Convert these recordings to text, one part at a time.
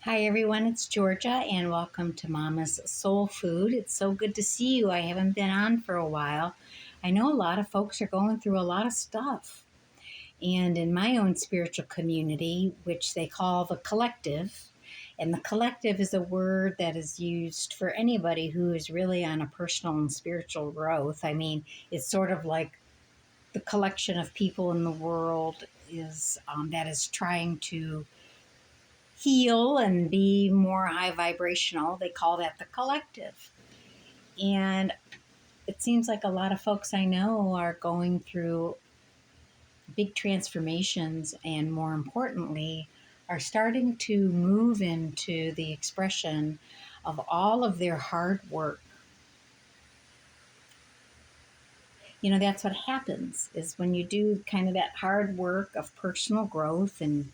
Hi everyone, it's Georgia and welcome to Mama's Soul Food. It's so good to see you. I haven't been on for a while. I know a lot of folks are going through a lot of stuff. And in my own spiritual community, which they call the collective, and the collective is a word that is used for anybody who is really on a personal and spiritual growth. I mean, it's sort of like the collection of people in the world is that is trying to heal and be more high vibrational. They call that the collective. And it seems like a lot of folks I know are going through big transformations and, more importantly, are starting to move into the expression of all of their hard work. You know, that's what happens is when you do kind of that hard work of personal growth and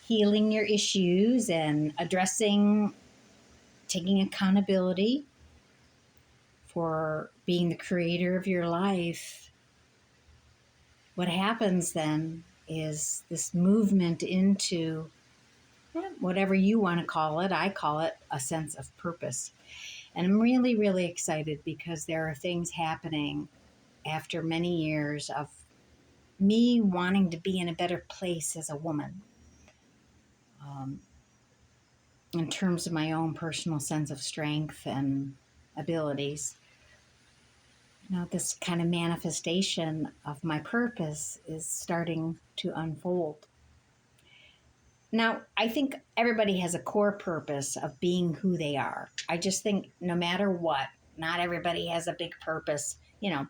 healing your issues and addressing, taking accountability for being the creator of your life, what happens then is this movement into whatever you want to call it. I call it a sense of purpose. And I'm really, really excited because there are things happening after many years of me wanting to be in a better place as a woman, um, in terms of my own personal sense of strength and abilities. Now, this kind of manifestation of my purpose is starting to unfold. Now, I think everybody has a core purpose of being who they are. I just think no matter what, not everybody has a big purpose. You know,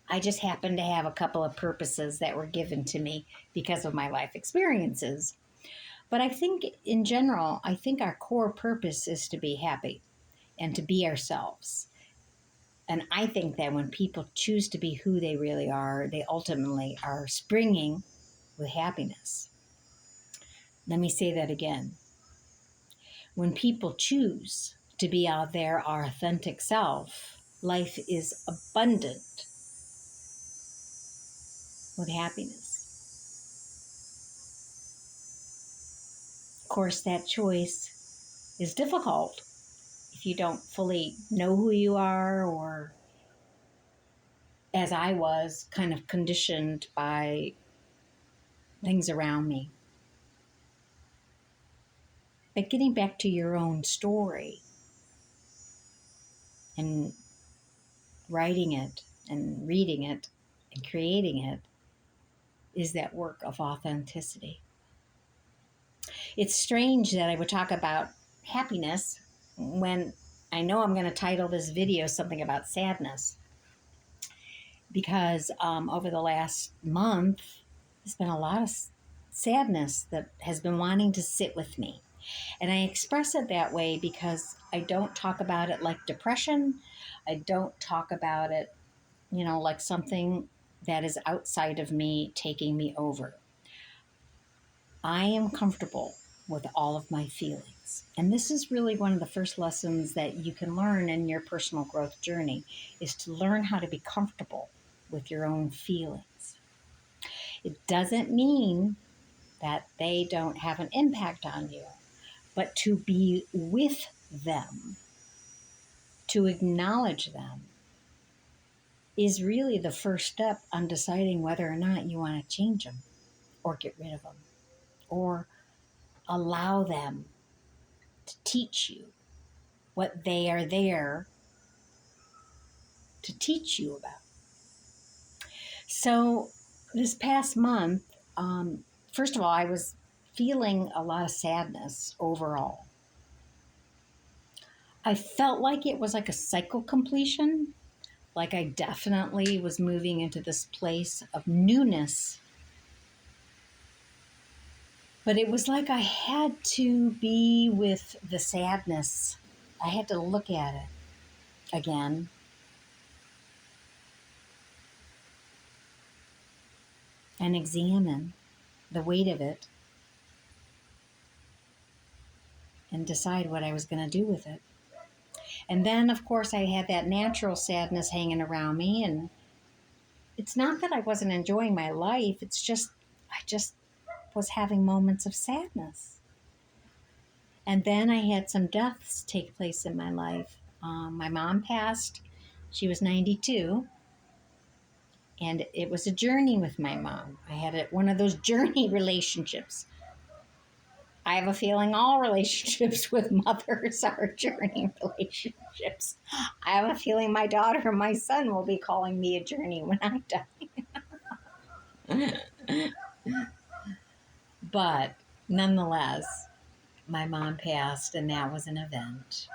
I just happen to have a couple of purposes that were given to me because of my life experiences. But I think in general, I think our core purpose is to be happy and to be ourselves. And I think that when people choose to be who they really are, they ultimately are springing with happiness. Let me say that again. When people choose to be out there, our authentic self, life is abundant with happiness. Of course, that choice is difficult if you don't fully know who you are, or as I was, kind of conditioned by things around me. But getting back to your own story and writing it and reading it and creating it is that work of authenticity. It's strange that I would talk about happiness when I know I'm going to title this video something about sadness, because over the last month, there's been a lot of sadness that has been wanting to sit with me. And I express it that way because I don't talk about it like depression. I don't talk about it, like something that is outside of me taking me over. I am comfortable with all of my feelings. And this is really one of the first lessons that you can learn in your personal growth journey, is to learn how to be comfortable with your own feelings. It doesn't mean that they don't have an impact on you, but to be with them, to acknowledge them, is really the first step on deciding whether or not you want to change them or get rid of them or allow them to teach you what they are there to teach you about. So this past month, first of all, I was feeling a lot of sadness overall. I felt like it was like a cycle completion, like I definitely was moving into this place of newness. But it was like I had to be with the sadness. I had to look at it again. And examine the weight of it and decide what I was going to do with it. And then, of course, I had that natural sadness hanging around me. And it's not that I wasn't enjoying my life. It's just, was having moments of sadness. And then I had some deaths take place in my life. My mom passed. She was 92. And it was a journey with my mom. I had one of those journey relationships. I have a feeling all relationships with mothers are journey relationships. I have a feeling my daughter or my son will be calling me a journey when I die. But nonetheless, my mom passed, and that was an event.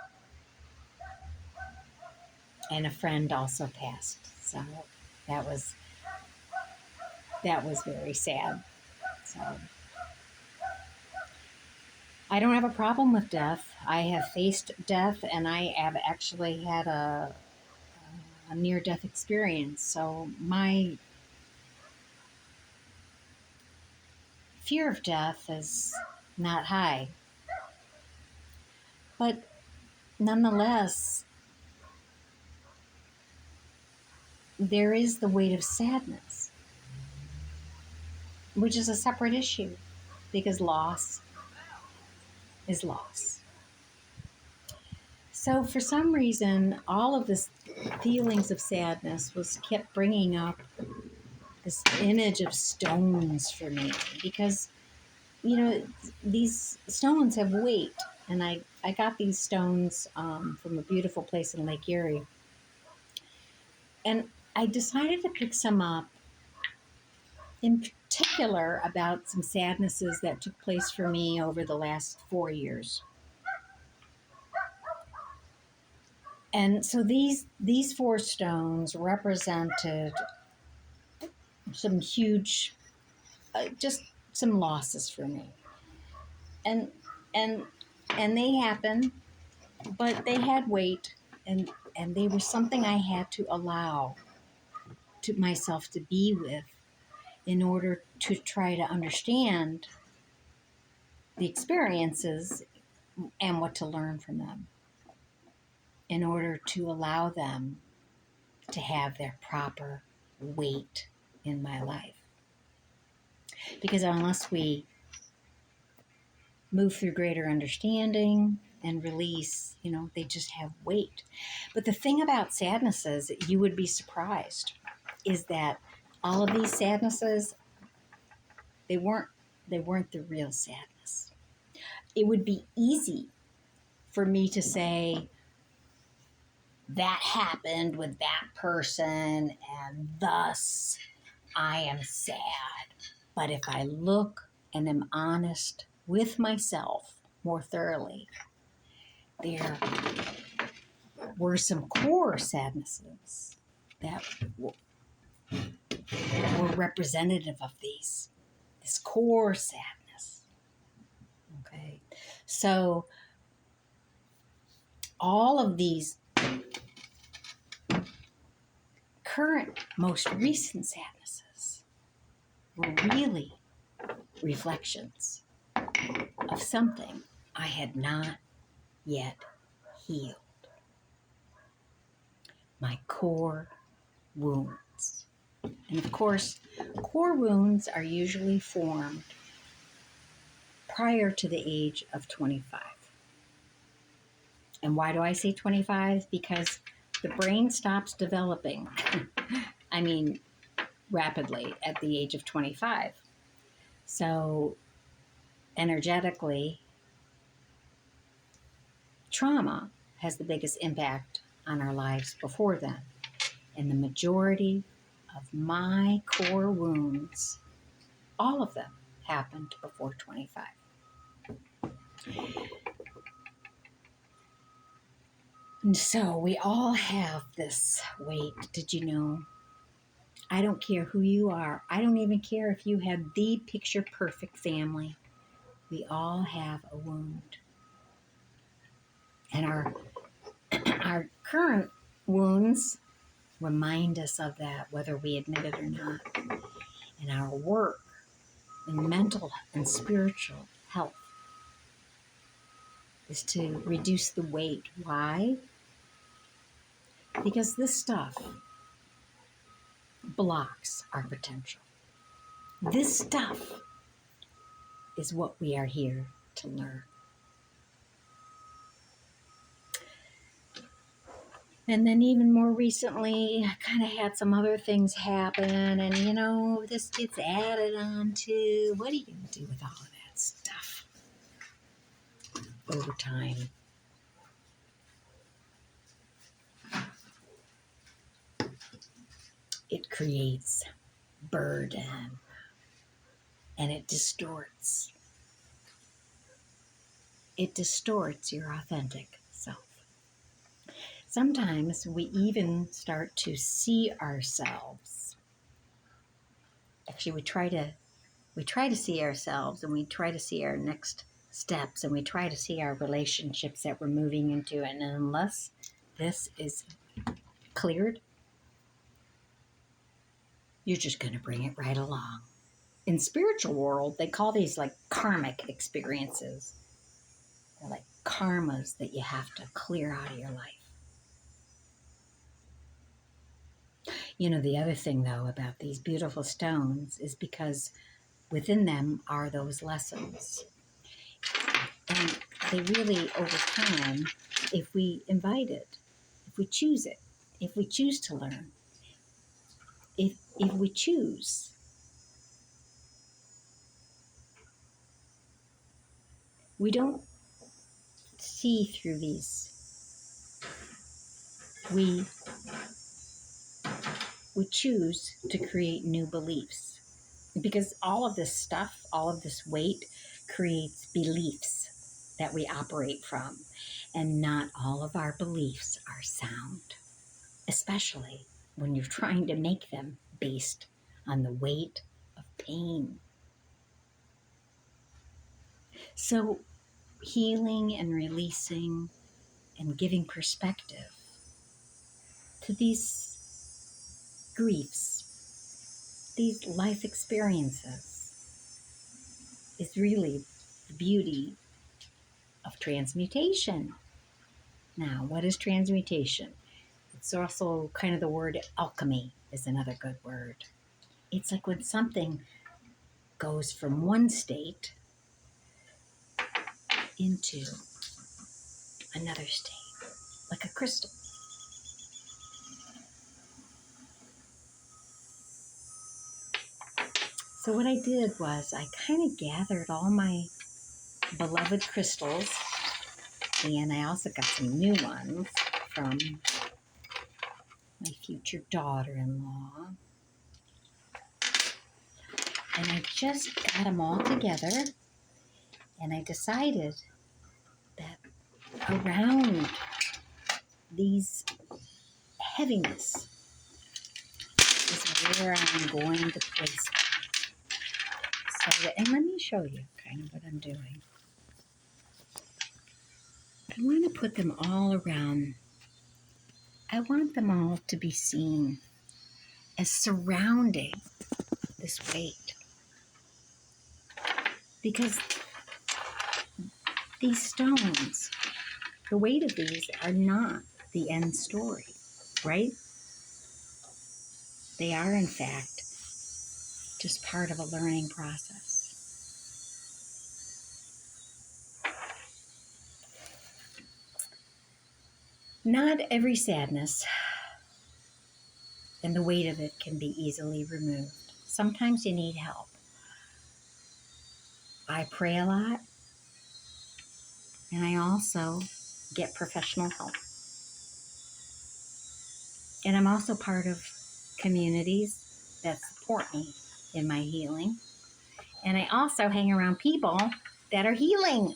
And a friend also passed. So that was very sad. So I don't have a problem with death. I have faced death, and I have actually had a near-death experience. So my fear of death is not high. But nonetheless, there is the weight of sadness, which is a separate issue, because loss is loss. So for some reason, all of this feelings of sadness was kept bringing up this image of stones for me, because, you know, these stones have weight. And I got these stones from a beautiful place in Lake Erie. And I decided to pick some up, in particular about some sadnesses that took place for me over the last 4 years. And so these 4 stones represented some huge, just some losses for me. And and and they happened, but they had weight, and they were something I had to allow to myself to be with in order to try to understand the experiences and what to learn from them, in order to allow them to have their proper weight in my life. Because unless we move through greater understanding and release, they just have weight. But the thing about sadnesses, you would be surprised, is that all of these sadnesses, they weren't the real sadness. It would be easy for me to say, that happened with that person, and thus I am sad. But if I look and am honest with myself more thoroughly, there were some core sadnesses that were representative of this core sadness. Okay. So all of these current, most recent sadnesses were really reflections of something I had not yet healed. My core wounds. And of course, core wounds are usually formed prior to the age of 25. And why do I say 25? Because the brain stops developing, rapidly at the age of 25. So energetically, trauma has the biggest impact on our lives before then. And the majority of my core wounds, all of them, happened before 25. And so we all have this weight. Did you know? I don't care who you are. I don't even care if you had the picture perfect family. We all have a wound. And our current wounds remind us of that, whether we admit it or not. And our work in mental and spiritual health is to reduce the weight. Why? Because this stuff blocks our potential. This stuff is what we are here to learn. And then even more recently, I kind of had some other things happen, and this gets added on to. What are you going to do with all of that stuff over time? It creates burden, and it distorts. It distorts your authentic self. Sometimes we even start to see ourselves. Actually, we try to see ourselves, and we try to see our next steps, and we try to see our relationships that we're moving into. And unless this is cleared, you're just going to bring it right along. In spiritual world, they call these like karmic experiences. They're like karmas that you have to clear out of your life. The other thing, though, about these beautiful stones is because within them are those lessons. And they really, over time, if we invite it, if we choose it, if we choose to learn, if we choose, we don't see through these. We choose to create new beliefs. Because all of this stuff, all of this weight creates beliefs that we operate from. And not all of our beliefs are sound, especially when you're trying to make them based on the weight of pain. So healing and releasing and giving perspective to these griefs, these life experiences, is really the beauty of transmutation. Now, what is transmutation? It's also kind of the word alchemy is another good word. It's like when something goes from one state into another state, like a crystal. So what I did was I kind of gathered all my beloved crystals, and I also got some new ones from my future daughter-in-law. And I just got them all together, and I decided that around these heaviness is where I'm going to place them. And let me show you kind of what I'm doing. I want to put them all around. I want them all to be seen as surrounding this weight. Because these stones, the weight of these are not the end story, right? They are, in fact, just part of a learning process. Not every sadness and the weight of it can be easily removed. Sometimes you need help. I pray a lot, and I also get professional help. And I'm also part of communities that support me in my healing. And I also hang around people that are healing,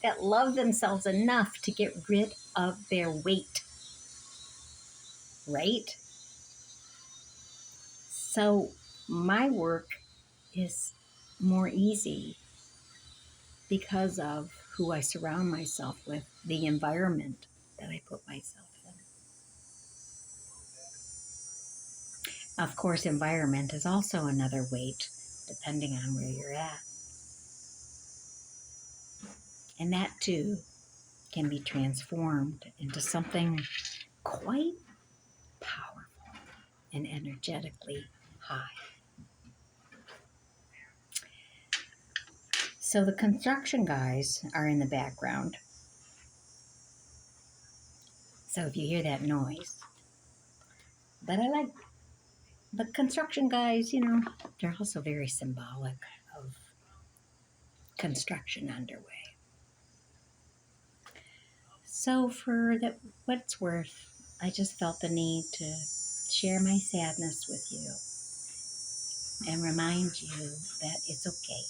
that love themselves enough to get rid of their weight, right? So my work is more easy because of who I surround myself with, the environment that I put myself in. Of course, environment is also another weight, depending on where you're at. And that too can be transformed into something quite powerful and energetically high. So the construction guys are in the background. So if you hear that noise, but I like the construction guys, they're also very symbolic of construction underway. So for what it's worth, I just felt the need to share my sadness with you and remind you that it's okay.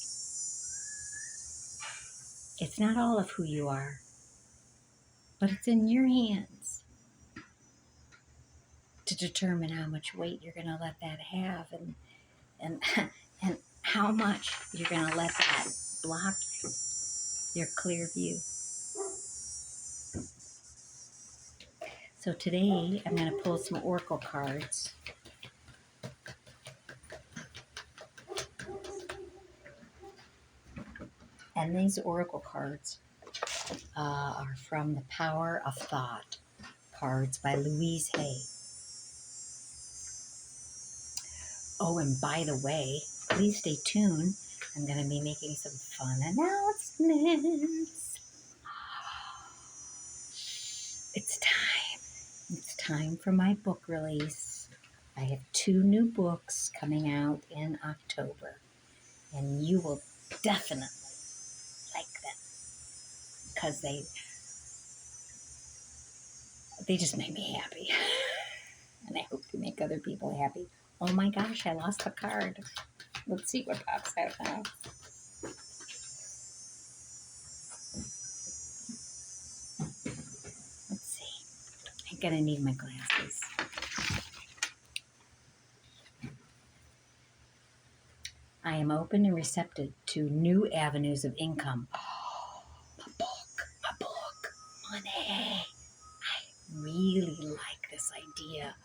It's not all of who you are, but it's in your hands to determine how much weight you're going to let that have and and how much you're going to let that block your clear view. So today I'm going to pull some oracle cards. And these oracle cards are from The Power of Thought cards by Louise Hay. Oh, and by the way, please stay tuned. I'm going to be making some fun announcements. It's time. It's time for my book release. I have 2 new books coming out in October, and you will definitely like them because they just make me happy. And I hope to make other people happy. Oh my gosh, I lost the card. Let's see what pops out now. Let's see. I'm gonna need my glasses. I am open and receptive to new avenues of income. Oh, my book, money. I really like this idea.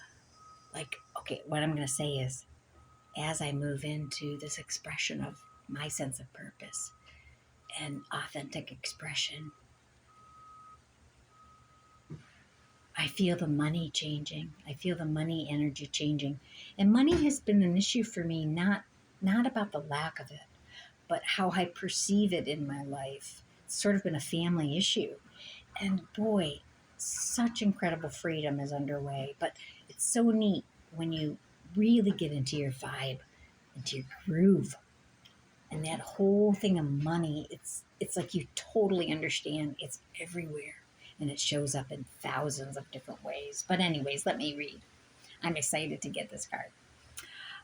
Okay, what I'm gonna say is, as I move into this expression of my sense of purpose and authentic expression, I feel the money changing. I feel the money energy changing. And money has been an issue for me, not about the lack of it, but how I perceive it in my life. It's sort of been a family issue. And boy, such incredible freedom is underway. But it's so neat when you really get into your vibe, into your groove. And that whole thing of money, it's like you totally understand it's everywhere. And it shows up in thousands of different ways. But anyways, let me read. I'm excited to get this card.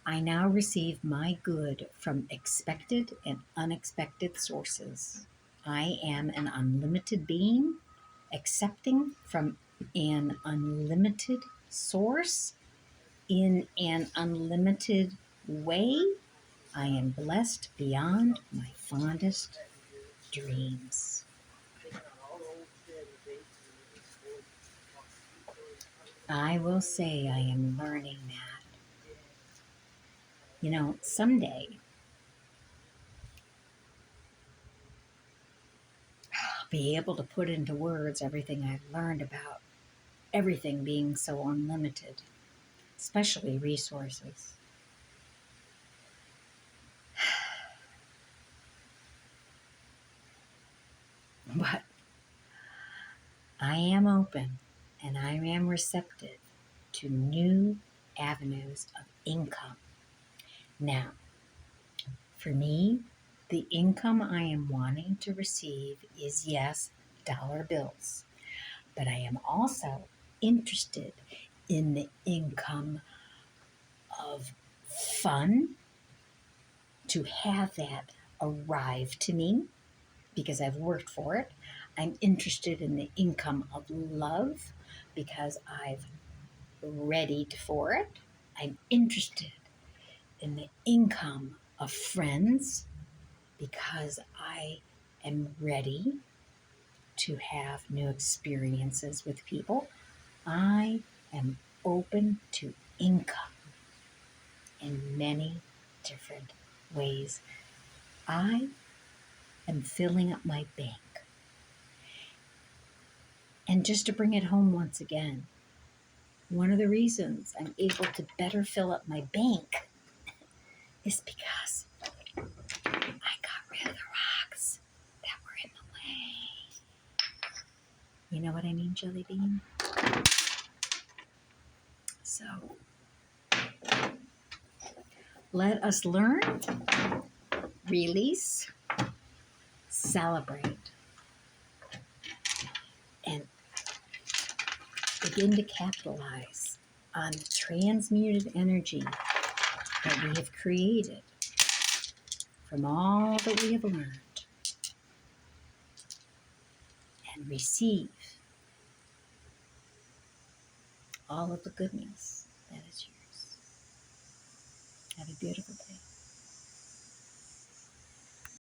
I now receive my good from expected and unexpected sources. I am an unlimited being, accepting from an unlimited source in an unlimited way. I am blessed beyond my fondest dreams. I will say I am learning that. Someday I'll be able to put into words everything I've learned about everything being so unlimited, especially resources. But I am open and I am receptive to new avenues of income. Now, for me, the income I am wanting to receive is, yes, dollar bills, but I am also interested in the income of fun, to have that arrive to me because I've worked for it. I'm interested in the income of love because I've readied for it. I'm interested in the income of friends because I am ready to have new experiences with people. I am open to income in many different ways. I am filling up my bank. And just to bring it home once again, one of the reasons I'm able to better fill up my bank is because I got rid of the rocks. You know what I mean, Jelly Bean? So let us learn, release, celebrate, and begin to capitalize on the transmuted energy that we have created from all that we have learned, and receive all of the goodness that is yours. Have a beautiful day.